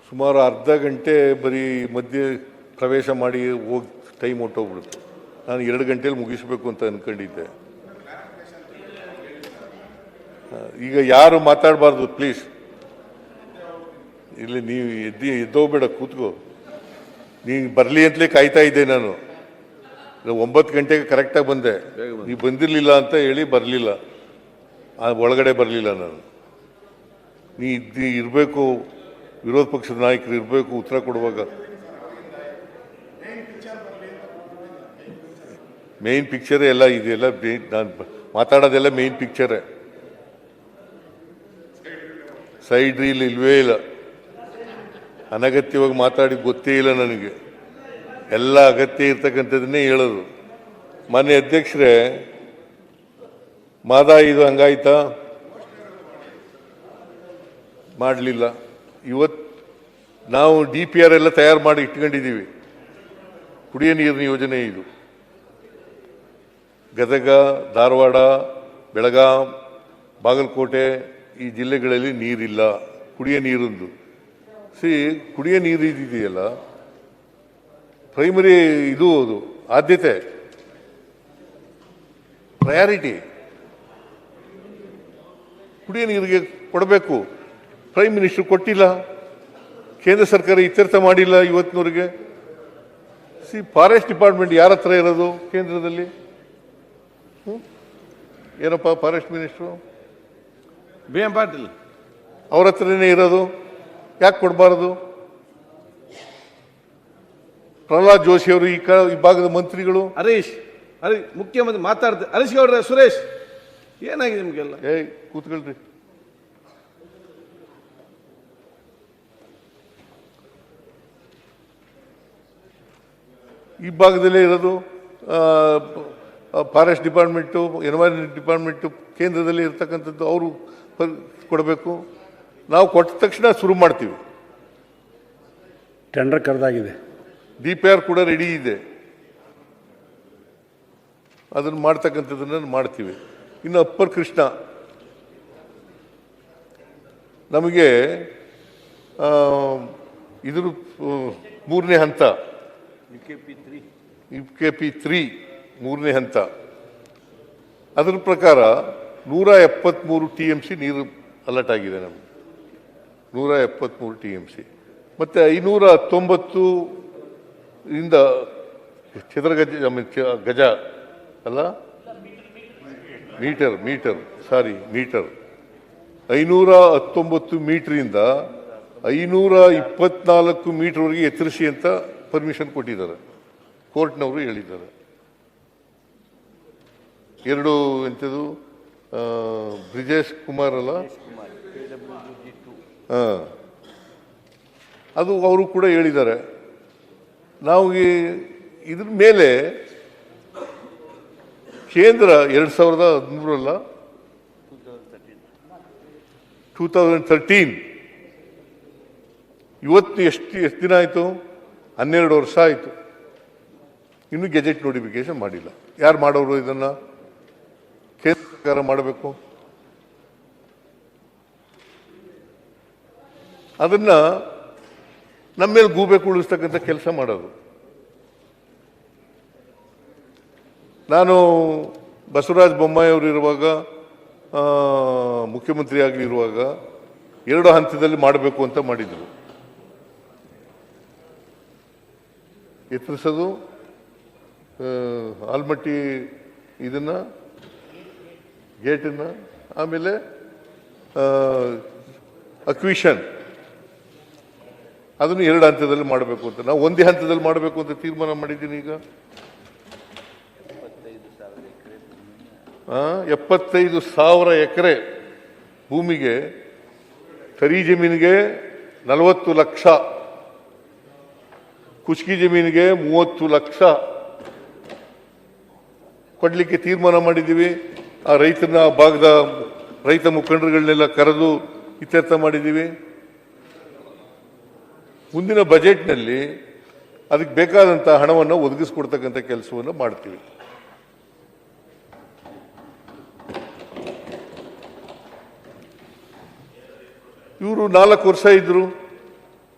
ಸುಮಾರು ಅರ್ಧ ಗಂಟೆ ಬರೀ ಮಧ್ಯೆ ಪ್ರವೇಶ ಮಾಡಿ ಹೋಗಿ ಟೈಮ್ ಹೊಟ್ಟೋಗ್ಬಿಡುತ್ತೆ. ನಾನು 2 ಗಂಟೆಯಲ್ಲಿ ಮುಗಿಸ್ಬೇಕು ಅಂತ ಅಂದ್ಕೊಂಡಿದ್ದೆ. ಈಗ ಯಾರು ಮಾತಾಡಬಾರ್ದು ಪ್ಲೀಸ್. ಇಲ್ಲಿ ನೀವು ಎದ್ದೋಗ್ಬೇಡ, ಕೂತ್ಕೋ. ನೀವು ಬರಲಿ ಅಂತಲೇ ಕಾಯ್ತಾ ಇದ್ದೆ ನಾನು. 9 ಗಂಟೆಗೆ ಕರೆಕ್ಟಾಗಿ ಬಂದೆ, ನೀವು ಬಂದಿರಲಿಲ್ಲ ಅಂತ ಹೇಳಿ ಬರಲಿಲ್ಲ, ಒಳಗಡೆ ಬರಲಿಲ್ಲ ನಾನು. ನೀ ಇರಬೇಕು, ವಿರೋಧ ಪಕ್ಷದ ನಾಯಕರು ಇರಬೇಕು ಉತ್ತರ ಕೊಡುವಾಗ. ಮೇನ್ ಪಿಕ್ಚರೇ ಎಲ್ಲ ಇದೆಲ್ಲ, ನಾನು ಮಾತಾಡೋದೆಲ್ಲ ಮೇನ್ ಪಿಕ್ಚರೇ. ಸೈಡ್ ರೀಲ್ ಇಲ್ವೇ ಇಲ್ಲ. ಅನಗತ್ಯವಾಗಿ ಮಾತಾಡಿ ಗೊತ್ತೇ ಇಲ್ಲ ನನಗೆ. ಎಲ್ಲ ಅಗತ್ಯ ಇರ್ತಕ್ಕಂಥದ್ದನ್ನೇ ಹೇಳೋದು. ಮಾನ್ಯ ಅಧ್ಯಕ್ಷರೇ, ಇದು ಹಂಗಾಯ್ತಾ? ಮಾಡಲಿಲ್ಲ. ಇವತ್ತು ನಾವು DPR ಎಲ್ಲ ತಯಾರು ಮಾಡಿ ಇಟ್ಕೊಂಡಿದ್ದೀವಿ. ಕುಡಿಯೋ ನೀರಿನ ಯೋಜನೆ ಇದು. ಗದಗ, ಧಾರವಾಡ, ಬೆಳಗಾಂ, ಬಾಗಲಕೋಟೆ ಈ ಜಿಲ್ಲೆಗಳಲ್ಲಿ ನೀರಿಲ್ಲ, ಕುಡಿಯೋ ನೀರಿಂದು. ಕುಡಿಯೋ ನೀರು ಇದೆಯಲ್ಲ, ಪ್ರೈಮರಿ ಇದು ಅದು ಆದ್ಯತೆ, ಪ್ರಯಾರಿಟಿ ಕುಡಿಯೋ ನೀರಿಗೆ ಕೊಡಬೇಕು. ಪ್ರೈಮ್ ಮಿನಿಸ್ಟರ್ ಕೊಟ್ಟಿಲ್ಲ, ಕೇಂದ್ರ ಸರ್ಕಾರ ಇತ್ಯರ್ಥ ಮಾಡಿಲ್ಲ ಇವತ್ತಿನವರೆಗೆ. ಫಾರೆಸ್ಟ್ ಡಿಪಾರ್ಟ್ಮೆಂಟ್ ಯಾರ ಹತ್ರ ಇರೋದು ಕೇಂದ್ರದಲ್ಲಿ? ಏನಪ್ಪ ಫಾರೆಸ್ಟ್ ಮಿನಿಸ್ಟ್ರು? BM ಪಾಟೀಲ್ ಅವ್ರ ಹತ್ರನೇ ಇರೋದು. ಯಾಕೆ ಕೊಡಬಾರದು? ಪ್ರಹ್ಲಾದ್ ಜೋಶಿ ಅವರು ಈ ಭಾಗದ ಮಂತ್ರಿಗಳು. ಹರೀಶ್ ಮುಖ್ಯಮಂತ್ರಿ ಮಾತಾಡ್ತಾರೆ. ಹರೀಶ್ ಗೌಡ್ರೆ, ಸುರೇಶ್, ಏನಾಗಿದೆ ನಿಮ್ಗೆಲ್ಲ? ಕೂತ್ಕೊಳ್ರಿ. ಈ ಭಾಗದಲ್ಲೇ ಇರೋದು. ಫಾರೆಸ್ಟ್ ಡಿಪಾರ್ಟ್ಮೆಂಟು, ಎನ್ವೈರನ್ಮೆಂಟ್ ಡಿಪಾರ್ಟ್ಮೆಂಟು ಕೇಂದ್ರದಲ್ಲಿ ಇರ್ತಕ್ಕಂಥದ್ದು, ಅವರು ಕೊಡಬೇಕು. ನಾವು ಕೊಟ್ಟ ತಕ್ಷಣ ಶುರು ಮಾಡ್ತೀವಿ. ಟೆಂಡರ್ ಕರೆದಾಗಿದೆ. DPR ಕೂಡ ರೆಡಿ ಇದೆ, ಅದನ್ನು ಮಾಡ್ತಕ್ಕಂಥದ್ದನ್ನು ಮಾಡ್ತೀವಿ. ಇನ್ನು ಅಪ್ಪರ್ ಕೃಷ್ಣ ನಮಗೆ ಇದ್ರ 3ನೇ ಹಂತ, UKP3 3ನೇ ಹಂತ. ಅದರ ಪ್ರಕಾರ 173 TMC ನೀರು ಅಲರ್ಟ್ ಆಗಿದೆ ನಮಗೆ. 173 TMC. ಮತ್ತು 519 ಇಂದ ಚದರ ಗಜ ಅಲ್ಲ, ಮೀಟರ್ 519 ಮೀಟರಿಂದ 524 ಮೀಟರ್ವರೆಗೆ ಎತ್ತರಿಸಿ ಅಂತ ಪರ್ಮಿಷನ್ ಕೊಟ್ಟಿದ್ದಾರೆ, ಕೋರ್ಟ್ನವರು ಹೇಳಿದ್ದಾರೆ. 2 ಎಂಥದ್ದು ಬ್ರಿಜೇಶ್ ಕುಮಾರ್ ಅಲ್ಲ, ಅದು ಅವರು ಕೂಡ ಹೇಳಿದ್ದಾರೆ. ನಾವು ಇದ್ರ ಮೇಲೆ ಕೇಂದ್ರ 2013 ಅಲ್ಲ, 2013 ಇವತ್ತು ಎಷ್ಟು ದಿನ ಆಯಿತು? 12 ವರ್ಷ ಆಯಿತು. ಇನ್ನೂ ಗೆಜೆಟ್ ನೋಟಿಫಿಕೇಶನ್ ಮಾಡಿಲ್ಲ. ಯಾರು ಮಾಡೋರು ಇದನ್ನು? ಕೇಂದ್ರ ಸರ್ಕಾರ ಮಾಡಬೇಕು. ಅದನ್ನ ನಮ್ಮ ಮೇಲೆ ಗೂಬೆ ಕುಳಿಸ್ತಕ್ಕಂಥ ಕೆಲಸ ಮಾಡೋದು. ನಾನು ಬಸವರಾಜ ಬೊಮ್ಮಾಯಿ ಅವರು ಇರುವಾಗ, ಮುಖ್ಯಮಂತ್ರಿ ಆಗಿರುವಾಗ 2 ಹಂತದಲ್ಲಿ ಮಾಡಬೇಕು ಅಂತ ಮಾಡಿದರು. ಎತ್ತರಿಸೋದು, ಆಲ್ಮಟ್ಟಿ ಇದನ್ನ ಗೇಟನ್ನು, ಆಮೇಲೆ ಅಕ್ವಿಷನ್, ಅದನ್ನು 2 ಹಂತದಲ್ಲಿ ಮಾಡಬೇಕು ಅಂತ. ನಾವು ಒಂದೇ ಹಂತದಲ್ಲಿ ಮಾಡಬೇಕು ಅಂತ ತೀರ್ಮಾನ ಮಾಡಿದ್ದೀನಿ. ಈಗ 75,000 ಎಕರೆ ಭೂಮಿಗೆ, ಕರಿ ಜಮೀನಿಗೆ 40 ಲಕ್ಷ, ಕುಷ್ಕಿ ಜಮೀನಿಗೆ 30 ಲಕ್ಷ ಕೊಡಲಿಕ್ಕೆ ತೀರ್ಮಾನ ಮಾಡಿದ್ದೀವಿ. ಆ ರೈತನ, ಭಾಗದ ರೈತ ಮುಖಂಡರುಗಳನ್ನೆಲ್ಲ ಕರೆದು ಇತ್ಯರ್ಥ ಮಾಡಿದ್ದೀವಿ. ಮುಂದಿನ ಬಜೆಟ್ನಲ್ಲಿ ಅದಕ್ಕೆ ಬೇಕಾದಂಥ ಹಣವನ್ನು ಒದಗಿಸ್ಕೊಡ್ತಕ್ಕಂಥ ಕೆಲಸವನ್ನು ಮಾಡ್ತೀವಿ. ಇವರು 4 ವರ್ಷ ಇದ್ರು.